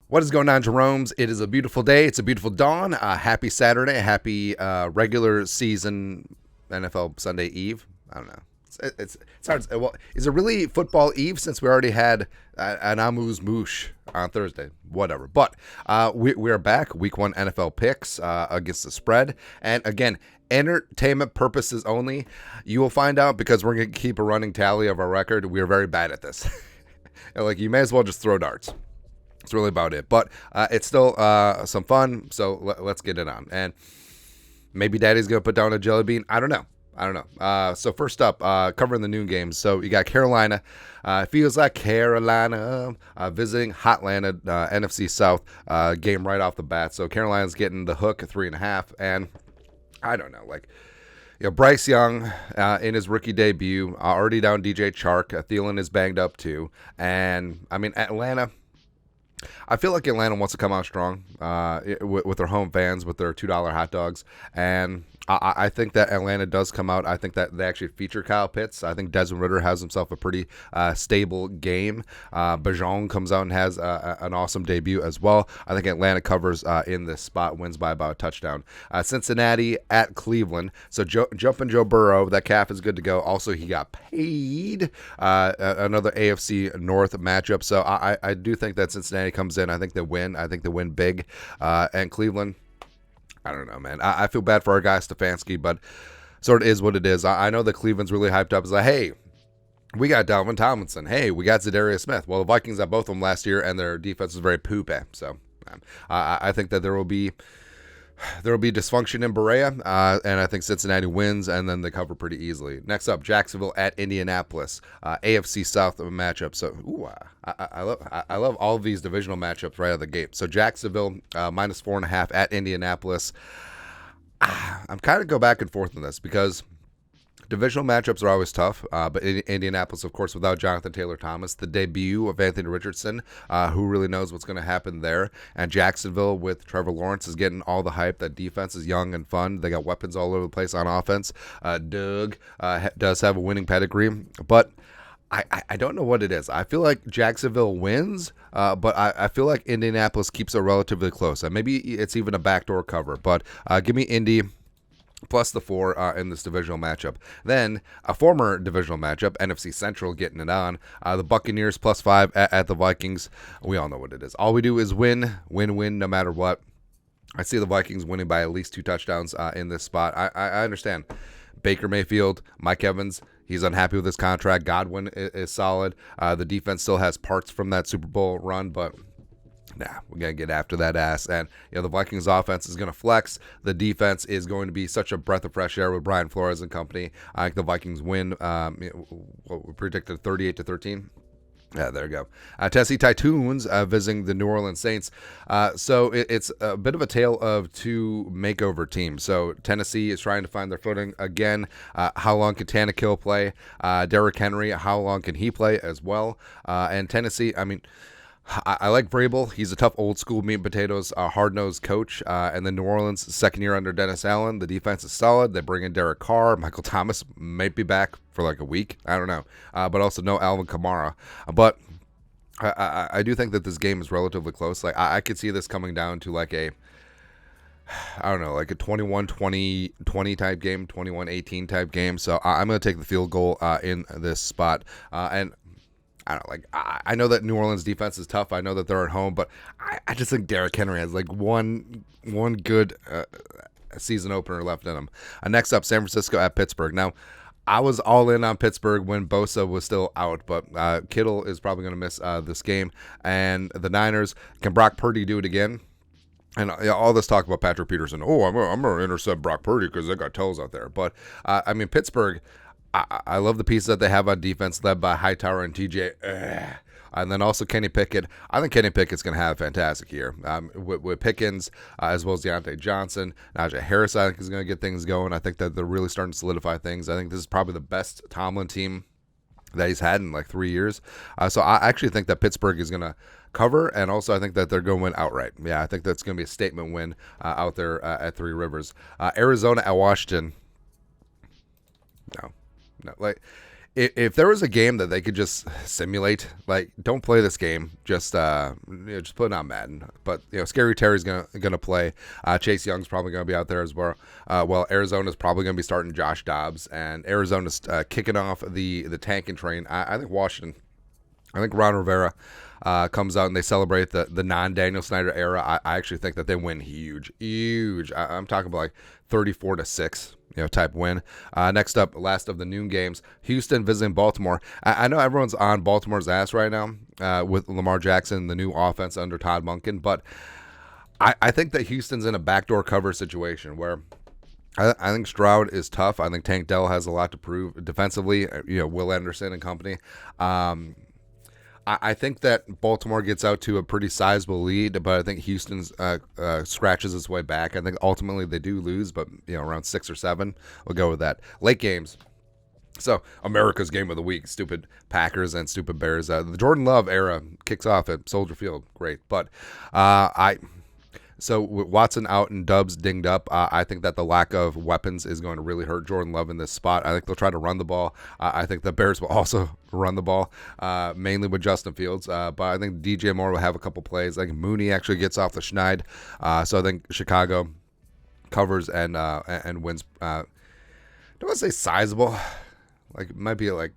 What is going on, Jerome's? It is a beautiful day. It's a beautiful dawn. Happy Saturday. Happy regular season NFL Sunday Eve. I don't know. It's hard. Well, is it really football Eve since we already had an Amuse Moosh on Thursday? Whatever. But we are back. Week 1 NFL picks against the spread. And again, entertainment purposes only. You will find out because we're going to keep a running tally of our record. We are very bad at this. Like, you may as well just throw darts. That's really about it. But it's still some fun, so let's get it on. And maybe Daddy's going to put down a jelly bean. I don't know. So first up, covering the noon games. So you got Carolina. Feels like Carolina visiting Hotlanta, NFC South game right off the bat. So Carolina's getting the hook at 3.5. And I don't know, Bryce Young in his rookie debut, already down DJ Chark. Thielen is banged up too. And, I mean, Atlanta, I feel like Atlanta wants to come out strong with their home fans, with their $2 hot dogs. And I think that Atlanta does come out. I think that they actually feature Kyle Pitts. I think Desmond Ridder has himself a pretty stable game. Bajon comes out and has an awesome debut as well. I think Atlanta covers in this spot, wins by about a touchdown. Cincinnati at Cleveland. So jumping Joe Burrow, that calf is good to go. Also, he got paid. Another AFC North matchup. So I do think that Cincinnati comes in. I think they win. I think they win big. And Cleveland, I don't know, man. I feel bad for our guy Stefanski, but sort of is what it is. I know that Cleveland's really hyped up. It's like, hey, we got Dalvin Tomlinson. Hey, we got Zadarius Smith. Well, the Vikings had both of them last year, and their defense was very poopy. So I think that there will be dysfunction in Berea, and I think Cincinnati wins, and then they cover pretty easily. Next up, Jacksonville at Indianapolis, AFC South matchup. So, I love all of these divisional matchups right out of the gate. So Jacksonville minus 4.5 at Indianapolis. I'm kind of go back and forth on this because divisional matchups are always tough, but Indianapolis, of course, without Jonathan Taylor-Thomas, the debut of Anthony Richardson, who really knows what's going to happen there, and Jacksonville with Trevor Lawrence is getting all the hype. That defense is young and fun. They got weapons all over the place on offense. Doug does have a winning pedigree, but I don't know what it is. I feel like Jacksonville wins, but I feel like Indianapolis keeps it relatively close. Maybe it's even a backdoor cover, but give me Indy plus the 4 in this divisional matchup. Then a former divisional matchup, NFC Central getting it on. The Buccaneers plus 5 at the Vikings. We all know what it is. All we do is win, no matter what. I see the Vikings winning by at least 2 touchdowns in this spot. I understand. Baker Mayfield, Mike Evans, he's unhappy with his contract. Godwin is solid. The defense still has parts from that Super Bowl run, but we got to get after that ass. And the Vikings offense is going to flex. The defense is going to be such a breath of fresh air with Brian Flores and company. I think the Vikings win. We predicted 38-13. Yeah, there you go. Tennessee Titans visiting the New Orleans Saints. So it's a bit of a tale of 2 makeover teams. So Tennessee is trying to find their footing again. How long can Tannehill play? Derrick Henry, how long can he play as well? And Tennessee, I mean, I like Vrabel. He's a tough old school meat and potatoes, hard-nosed coach. And then New Orleans, second year under Dennis Allen. The defense is solid. They bring in Derek Carr. Michael Thomas might be back for like a week. I don't know. But also no Alvin Kamara. But I do think that this game is relatively close. Like I could see this coming down to like a 21-20 type game, 21-18 type game. So I'm going to take the field goal in this spot. And I don't know, I know that New Orleans defense is tough. I know that they're at home, but I just think Derrick Henry has like one good season opener left in him. Next up, San Francisco at Pittsburgh. Now, I was all in on Pittsburgh when Bosa was still out, but Kittle is probably going to miss this game. And the Niners, can Brock Purdy do it again? And all this talk about Patrick Peterson. Oh, I'm going to intercept Brock Purdy because they got toes out there. But, I mean, Pittsburgh, I love the pieces that they have on defense, led by Hightower and TJ. And then also Kenny Pickett. I think Kenny Pickett's going to have a fantastic year with Pickens, as well as Deontay Johnson. Najee Harris, I think, is going to get things going. I think that they're really starting to solidify things. I think this is probably the best Tomlin team that he's had in like 3 years. So I actually think that Pittsburgh is going to cover, and also I think that they're going to win outright. Yeah, I think that's going to be a statement win out there at Three Rivers. Arizona at Washington. No. Like, if there was a game that they could just simulate, like, don't play this game, just just put it on Madden. But Scary Terry's gonna play. Chase Young's probably gonna be out there as well. Well, Arizona's probably gonna be starting Josh Dobbs, and Arizona's kicking off the tanking train. I think Washington. I think Ron Rivera comes out and they celebrate the non-Daniel Snyder era. I actually think that they win huge. I'm talking about like 34-6. Type win. Next up, last of the noon games, Houston visiting Baltimore. I know everyone's on Baltimore's ass right now with Lamar Jackson, the new offense under Todd Monken, but I think that Houston's in a backdoor cover situation where I think Stroud is tough. I think Tank Dell has a lot to prove defensively. Will Anderson and company. I think that Baltimore gets out to a pretty sizable lead, but I think Houston scratches its way back. I think ultimately they do lose, but around 6 or 7, we'll go with that. Late games. So America's game of the week: stupid Packers and stupid Bears. The Jordan Love era kicks off at Soldier Field. Great, but So with Watson out and Dubs dinged up, I think that the lack of weapons is going to really hurt Jordan Love in this spot. I think they'll try to run the ball. I think the Bears will also run the ball, mainly with Justin Fields. But I think DJ Moore will have a couple plays. I think Mooney actually gets off the schneid. So I think Chicago covers and wins. Don't want to say sizable. Like, it might be like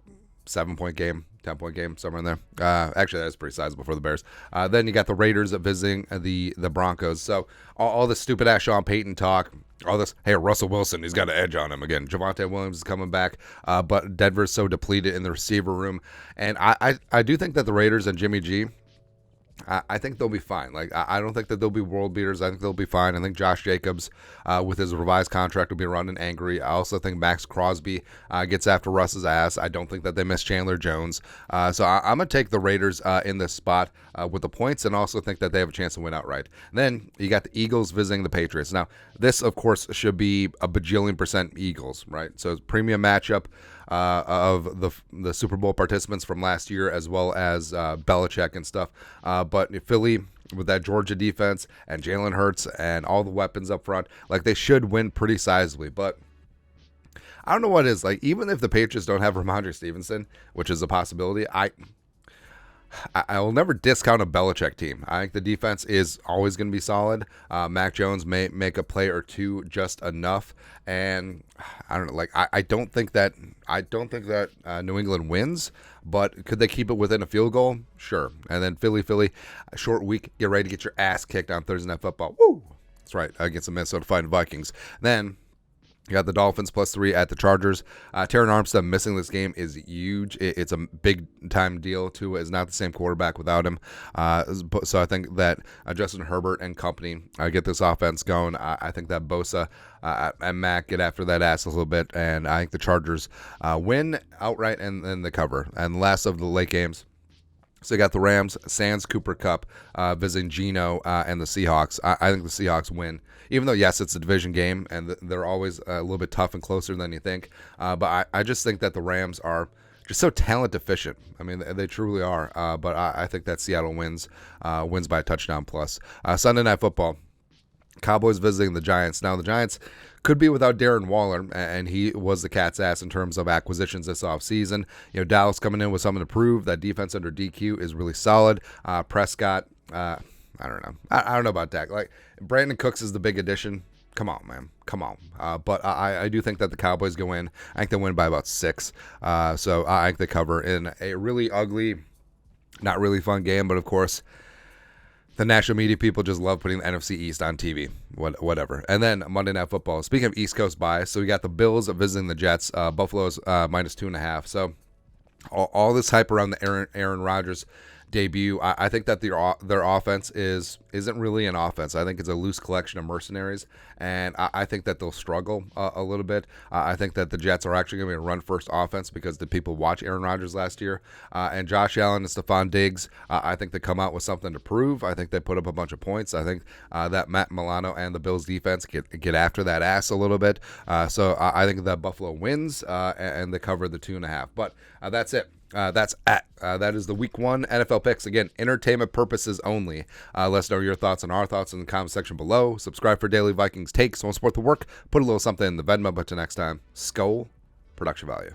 7-point game, 10-point game, somewhere in there. Actually, that's pretty sizable for the Bears. Then you got the Raiders visiting the Broncos. So all this stupid ass Sean Payton talk, all this, hey, Russell Wilson, he's got an edge on him again. Javonte Williams is coming back, but Denver's so depleted in the receiver room. And I do think that the Raiders and Jimmy G, I think they'll be fine. Like, I don't think that they'll be world beaters. I think they'll be fine. I think Josh Jacobs, with his revised contract, will be running angry. I also think Max Crosby gets after Russ's ass. I don't think that they miss Chandler Jones. So I'm going to take the Raiders in this spot with the points, and also think that they have a chance to win outright. And then you got the Eagles visiting the Patriots. Now, this, of course, should be a bajillion % Eagles, right? So it's a premium matchup of the Super Bowl participants from last year, as well as Belichick and stuff. But Philly, with that Georgia defense and Jalen Hurts and all the weapons up front, like, they should win pretty sizably. But I don't know what it is. Like, even if the Patriots don't have Ramondre Stevenson, which is a possibility, I will never discount a Belichick team. I think the defense is always going to be solid. Mac Jones may make a play or two just enough, and I don't know. Like, I don't think that New England wins, but could they keep it within a field goal? Sure. And then Philly, short week. Get ready to get your ass kicked on Thursday Night Football. Woo! That's right, against the Minnesota Fighting Vikings. Then you got the Dolphins +3 at the Chargers. Terran Armstead missing this game is huge. It's a big-time deal, too. It's not the same quarterback without him. So I think that Justin Herbert and company get this offense going. I think that Bosa and Mac get after that ass a little bit, and I think the Chargers win outright and the cover. And last of the late games, so you got the Rams, sans Cooper Kupp, visiting Geno and the Seahawks. I think the Seahawks win. Even though, yes, it's a division game, and they're always a little bit tough and closer than you think. But I just think that the Rams are just so talent deficient. I mean, they truly are. But I think that Seattle wins by a touchdown plus. Sunday Night Football, Cowboys visiting the Giants. Now, the Giants could be without Darren Waller, and he was the cat's ass in terms of acquisitions this offseason. Dallas coming in with something to prove. That defense under DQ is really solid. Prescott, I don't know. I don't know about Dak. Like, Brandon Cooks is the big addition. Come on, man. Come on. But I do think that the Cowboys go in. I think they win by about 6. So I think they cover in a really ugly, not really fun game. But, of course, the national media people just love putting the NFC East on TV. Whatever. And then Monday Night Football. Speaking of East Coast bias, so we got the Bills visiting the Jets. Buffalo's -2.5. So all this hype around the Aaron Rodgers debut, I think that their offense isn't really an offense. I think it's a loose collection of mercenaries, and I think that they'll struggle a little bit. I think that the Jets are actually going to be a run-first offense because the people watch Aaron Rodgers last year. And Josh Allen and Stephon Diggs, I think they come out with something to prove. I think they put up a bunch of points. I think that Matt Milano and the Bills defense get after that ass a little bit. So I think that Buffalo wins, and they cover the 2.5. But that's it. That is the Week 1 NFL picks. Again, entertainment purposes only. Let us know your thoughts and our thoughts in the comment section below. Subscribe for daily Vikings takes. Want to support the work? Put a little something in the Venmo. But till next time, Skull Production Value.